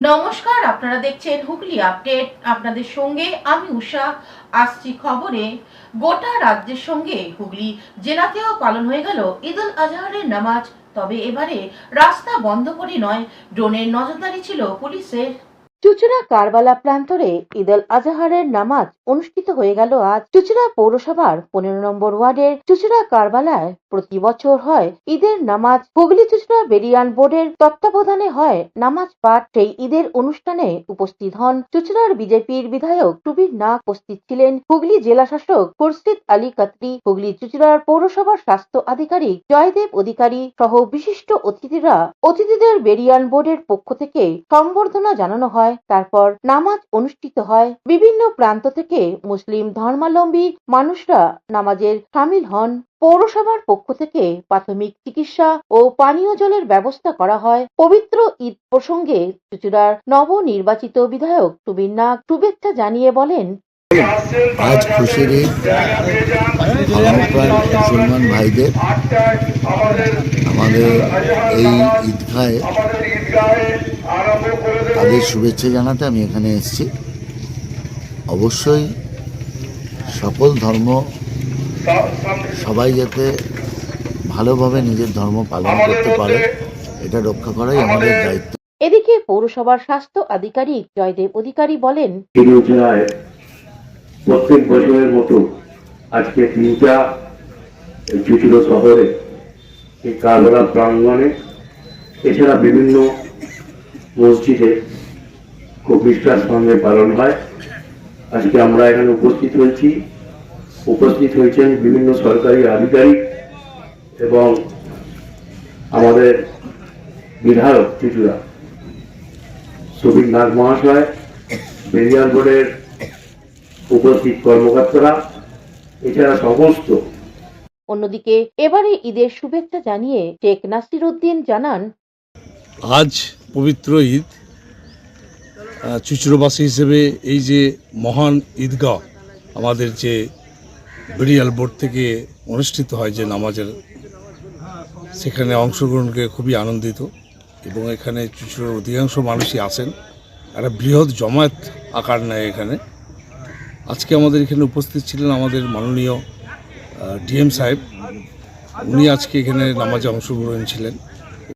নমস্কার, আপনারা দেখছেন হুগলি আপডেট। আপনাদের সঙ্গে আমি উষা। আসছি খবরে। গোটা রাজ্যের সঙ্গে হুগলি জেলাতেও পালন হয়ে গেল ঈদ উল আজহারের নামাজ। তবে এবারে রাস্তা বন্ধ করে নয়, ড্রোনের নজরদারি ছিল পুলিশের। চুঁচুড়া কারবালা প্রান্তরে ঈদ উল আজহারের নামাজ অনুষ্ঠিত হয়ে গেল আজ। চুঁচুড়া পৌরসভার 15 নম্বর ওয়ার্ডের চুঁচুড়া কারবালায় প্রতি বছর হয় ঈদের নামাজ। হুগলি চুঁচুড়া বেরিয়ান বোর্ডের তত্ত্বাবধানে হয় নামাজ পাঠ। সেই ঈদের অনুষ্ঠানে উপস্থিত হন চুঁচুড়ার বিজেপির বিধায়ক সুবীর নাগ। উপস্থিত ছিলেন হুগলি জেলা শাসক খুরশিদ আলী কাতরি, হুগলি চুঁচুড়ার পৌরসভার স্বাস্থ্য আধিকারিক জয়দেব অধিকারী সহ বিশিষ্ট অতিথিদের বেরিয়ান বোর্ডের পক্ষ থেকে সম্বর্ধনা জানানো হয়। তারপর নামাজ অনুষ্ঠিত হয়। বিভিন্ন প্রান্ত থেকে মুসলিম ধর্মাবলম্বী মানুষরা নামাজের শামিল হন। পৌরসভার পক্ষ থেকে প্রাথমিক চিকিৎসা ও পানীয় জলের ব্যবস্থা করা হয়। পবিত্র ঈদ প্রসঙ্গে চুঁচুড়ার নবনির্বাচিত বিধায়ক সুবীর নাগ শুভেচ্ছা জানিয়ে বলেন, আজ খুশির ঈদ। ধর্মপ্রাণ মুসলমান ভাইদের আমাদের এই ঈদগাহে তাদের শুভেচ্ছা জানাতে আমি এখানে এসেছি। অবশ্যই সকল ধর্ম সবাই যাতে ভালোভাবে নিজের ধর্ম পালন করতে পারে, এটা রক্ষা করাই আমাদের দায়িত্ব। এদিকে পৌরসভার স্বাস্থ্য আধিকারিক জয়দেব অধিকারী বলেন, প্রত্যেক বছরের মতো আজকে তিনটা চুঁচুড়া শহরে এই কারবালা প্রাঙ্গণে, এছাড়া বিভিন্ন মসজিদে খুব নিষ্ঠার সঙ্গে পালন হয়। আজকে আমরা এখানে উপস্থিত হয়েছেন বিভিন্ন সরকারি আধিকারিক এবং আমাদের বিধায়ক চুঁচুড়া সুবীর নাগ মহাশয়, বেরিয়ান বোর্ডের উপস্থিত কর্মকর্তারা, এছাড়া সমস্ত। অন্যদিকে এবারে ঈদের শুভেচ্ছা জানিয়ে শেখ নাসির উদ্দিন জানান, আজ পবিত্র ঈদ। চুঁচুড়াবাসী হিসেবে এই যে মহান ঈদগাহ আমাদের যে বেরিয়াল বোর্ড থেকে অনুষ্ঠিত হয় যে নামাজের, সেখানে অংশগ্রহণকে খুবই আনন্দিত এবং এখানে চুঁচুড়ার অধিকাংশ মানুষই আসেন। একটা বৃহৎ জমায়েত আকার নেয় এখানে। আজকে আমাদের এখানে উপস্থিত ছিলেন আমাদের মাননীয় ডিএম সাহেব। উনি আজকে এখানে নামাজে অংশগ্রহণ ছিলেন।